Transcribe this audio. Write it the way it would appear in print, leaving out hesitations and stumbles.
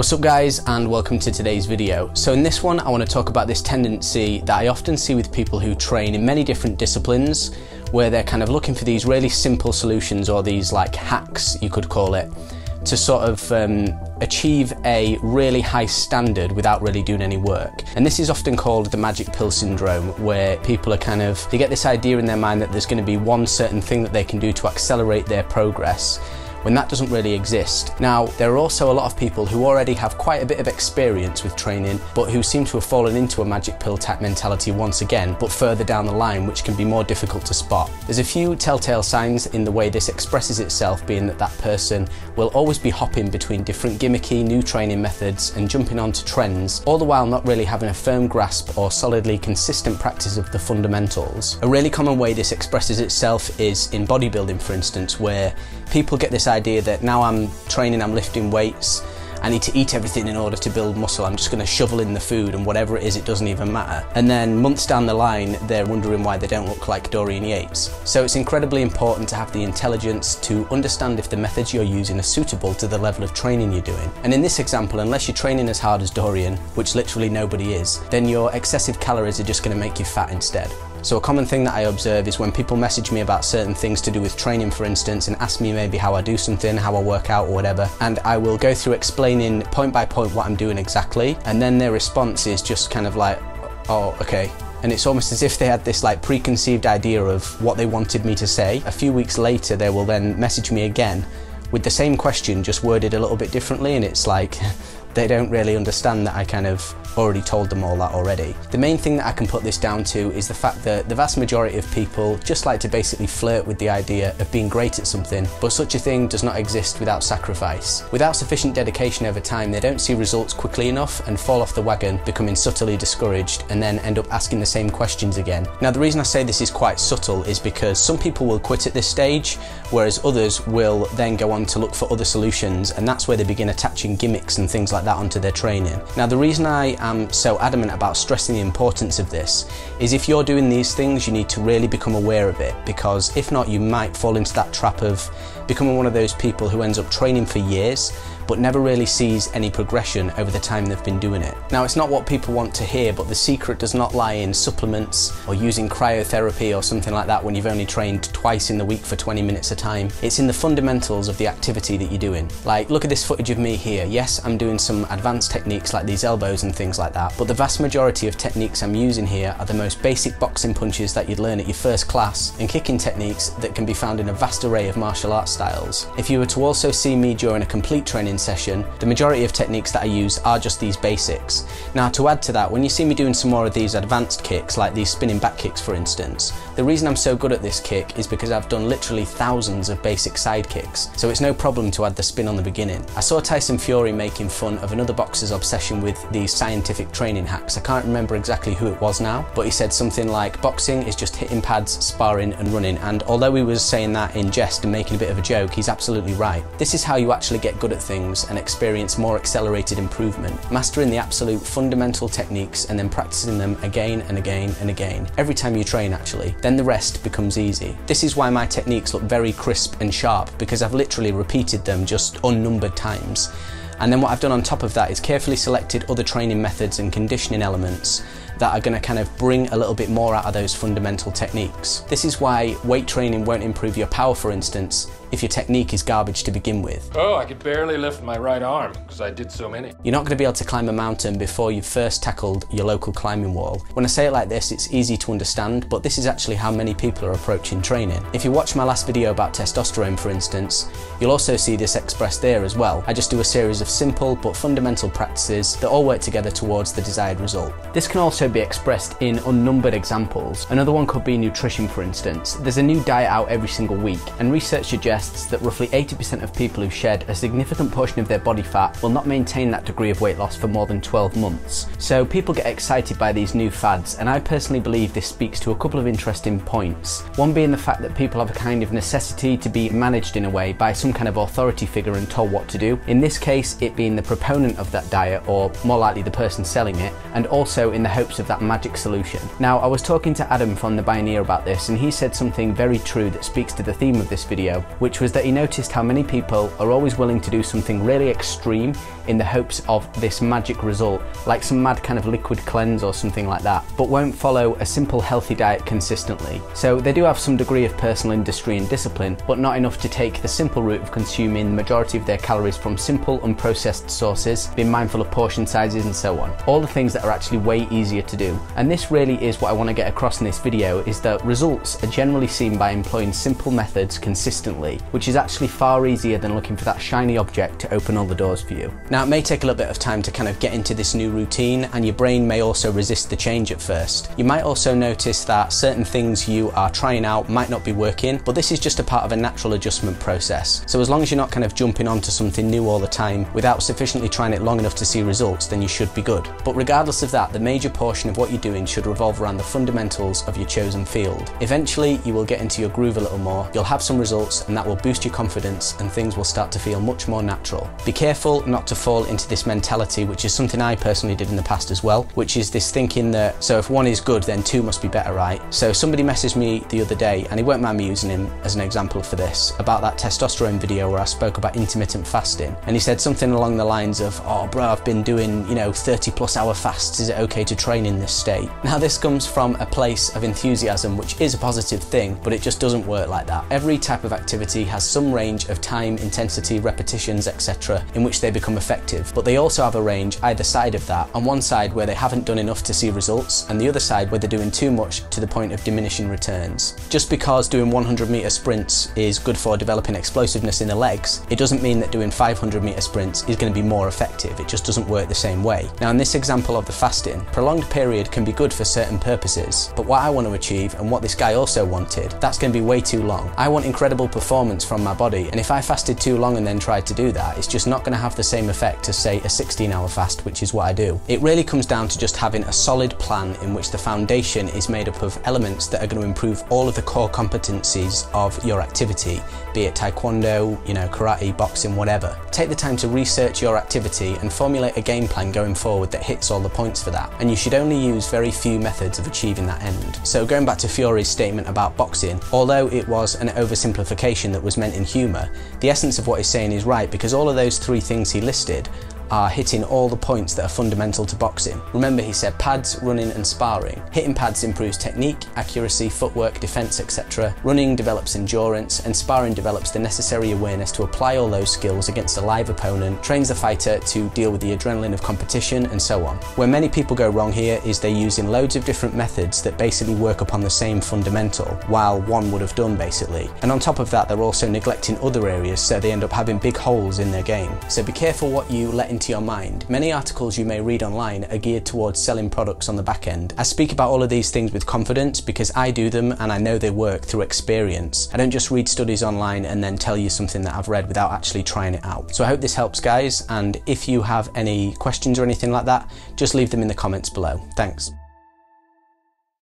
What's up guys, and welcome to today's video. So in this one I want to talk about this tendency that I often see with people who train in many different disciplines, where they're kind of looking for these really simple solutions, or these like hacks you could call it, to sort of achieve a really high standard without really doing any work. And this is often called the magic pill syndrome, where people are they get this idea in their mind that there's going to be one certain thing that they can do to accelerate their progress, when that doesn't really exist. Now, there are also a lot of people who already have quite a bit of experience with training, but who seem to have fallen into a magic pill type mentality once again, but further down the line, which can be more difficult to spot. There's a few telltale signs in the way this expresses itself, being that that person will always be hopping between different gimmicky new training methods and jumping onto trends, all the while not really having a firm grasp or solidly consistent practice of the fundamentals. A really common way this expresses itself is in bodybuilding, for instance, where people get this idea that now I'm training, I'm lifting weights, I need to eat everything in order to build muscle, I'm just going to shovel in the food and whatever it is, it doesn't even matter. And then months down the line, they're wondering why they don't look like Dorian Yates. So it's incredibly important to have the intelligence to understand if the methods you're using are suitable to the level of training you're doing. And in this example, unless you're training as hard as Dorian, which literally nobody is, then your excessive calories are just going to make you fat instead. So a common thing that I observe is when people message me about certain things to do with training, for instance, and ask me maybe how I do something, how I work out or whatever, and I will go through explaining point by point what I'm doing exactly, and then their response is just kind of like, oh, okay. And it's almost as if they had this like preconceived idea of what they wanted me to say. A few weeks later, they will then message me again with the same question, just worded a little bit differently, and it's like they don't really understand that I kind of already told them all that already. The main thing that I can put this down to is the fact that the vast majority of people just like to basically flirt with the idea of being great at something, but such a thing does not exist without sacrifice. Without sufficient dedication over time, they don't see results quickly enough and fall off the wagon, becoming subtly discouraged, and then end up asking the same questions again. Now, the reason I say this is quite subtle is because some people will quit at this stage, whereas others will then go on to look for other solutions, and that's where they begin attaching gimmicks and things like that onto their training. Now, the reason I am so adamant about stressing the importance of this is if you're doing these things, you need to really become aware of it, because if not, you might fall into that trap of becoming one of those people who ends up training for years but never really sees any progression over the time they've been doing it. Now, it's not what people want to hear, but the secret does not lie in supplements or using cryotherapy or something like that when you've only trained twice in the week for 20 minutes a time. It's in the fundamentals of the activity that you're doing. Like, look at this footage of me here. Yes, I'm doing some advanced techniques like these elbows and things like that, but the vast majority of techniques I'm using here are the most basic boxing punches that you'd learn at your first class, and kicking techniques that can be found in a vast array of martial arts styles. If you were to also see me during a complete training session, the majority of techniques that I use are just these basics. Now, to add to that, when you see me doing some more of these advanced kicks, like these spinning back kicks for instance, the reason I'm so good at this kick is because I've done literally thousands of basic side kicks, so it's no problem to add the spin on the beginning. I saw Tyson Fury making fun of another boxer's obsession with these scientific training hacks. I can't remember exactly who it was now, but he said something like, boxing is just hitting pads, sparring and running, and although he was saying that in jest and making a bit of a joke, he's absolutely right. This is how you actually get good at things and experience more accelerated improvement, mastering the absolute fundamental techniques and then practicing them again and again and again, every time you train actually. Then the rest becomes easy. This is why my techniques look very crisp and sharp, because I've literally repeated them just unnumbered times. And then what I've done on top of that is carefully selected other training methods and conditioning elements that are going to kind of bring a little bit more out of those fundamental techniques. This is why weight training won't improve your power, for instance, if your technique is garbage to begin with. Oh, I could barely lift my right arm because I did so many. You're not going to be able to climb a mountain before you've first tackled your local climbing wall. When I say it like this, it's easy to understand, but this is actually how many people are approaching training. If you watch my last video about testosterone, for instance, you'll also see this expressed there as well. I just do a series of simple but fundamental practices that all work together towards the desired result. This can also be expressed in unnumbered examples. Another one could be nutrition, for instance. There's a new diet out every single week, and research suggests that roughly 80% of people who shed a significant portion of their body fat will not maintain that degree of weight loss for more than 12 months. So people get excited by these new fads, and I personally believe this speaks to a couple of interesting points. One being the fact that people have a kind of necessity to be managed in a way by some kind of authority figure and told what to do. In this case, it being the proponent of that diet, or more likely the person selling it, and also in the hopes of that magic solution. Now, I was talking to Adam from The Bioneer about this, and he said something very true that speaks to the theme of this video, which which was that he noticed how many people are always willing to do something really extreme in the hopes of this magic result, like some mad kind of liquid cleanse or something like that, but won't follow a simple healthy diet consistently. So they do have some degree of personal industry and discipline, but not enough to take the simple route of consuming the majority of their calories from simple unprocessed sources, being mindful of portion sizes and so on. All the things that are actually way easier to do. And this really is what I want to get across in this video, is that results are generally seen by employing simple methods consistently, which is actually far easier than looking for that shiny object to open all the doors for you. Now, it may take a little bit of time to kind of get into this new routine, and your brain may also resist the change at first. You might also notice that certain things you are trying out might not be working, but this is just a part of a natural adjustment process. So as long as you're not kind of jumping onto something new all the time without sufficiently trying it long enough to see results, then you should be good. But regardless of that, the major portion of what you're doing should revolve around the fundamentals of your chosen field. Eventually, you will get into your groove a little more, you'll have some results, and that will boost your confidence, and things will start to feel much more natural. Be careful not to fall into this mentality, which is something I personally did in the past as well, which is this thinking that, so if one is good, then two must be better, right? So somebody messaged me the other day, and he won't mind me using him as an example for this, about that testosterone video where I spoke about intermittent fasting, and he said something along the lines of, oh bro, I've been doing, 30+ hour fasts, is it okay to train in this state? Now this comes from a place of enthusiasm, which is a positive thing, but it just doesn't work like that. Every type of activity has some range of time, intensity, repetitions, etc. in which they become effective, but they also have a range either side of that, on one side where they haven't done enough to see results, and the other side where they're doing too much to the point of diminishing returns. Just because doing 100-meter sprints is good for developing explosiveness in the legs, it doesn't mean that doing 500-meter sprints is going to be more effective. It just doesn't work the same way. Now in this example of the fasting, prolonged period can be good for certain purposes, but what I want to achieve, and what this guy also wanted, that's going to be way too long. I want incredible performance from my body, and if I fasted too long and then tried to do that, it's just not going to have the same effect as, say, a 16-hour fast, which is what I do. It really comes down to just having a solid plan in which the foundation is made up of elements that are going to improve all of the core competencies of your activity, be it taekwondo, karate, boxing, whatever. Take the time to research your activity and formulate a game plan going forward that hits all the points for that, and you should only use very few methods of achieving that end. So going back to Fury's statement about boxing, although it was an oversimplification that was meant in humour, the essence of what he's saying is right, because all of those three things he listed are hitting all the points that are fundamental to boxing. Remember, he said pads, running and sparring. Hitting pads improves technique, accuracy, footwork, defence, etc. Running develops endurance, and sparring develops the necessary awareness to apply all those skills against a live opponent, trains the fighter to deal with the adrenaline of competition, and so on. Where many people go wrong here is they're using loads of different methods that basically work upon the same fundamental, while one would have done basically. And on top of that, they're also neglecting other areas, so they end up having big holes in their game. So be careful what you let into your mind. Many articles you may read online are geared towards selling products on the back end. I speak about all of these things with confidence because I do them and I know they work through experience. I don't just read studies online and then tell you something that I've read without actually trying it out. So I hope this helps, guys, and if you have any questions or anything like that, just leave them in the comments below. Thanks.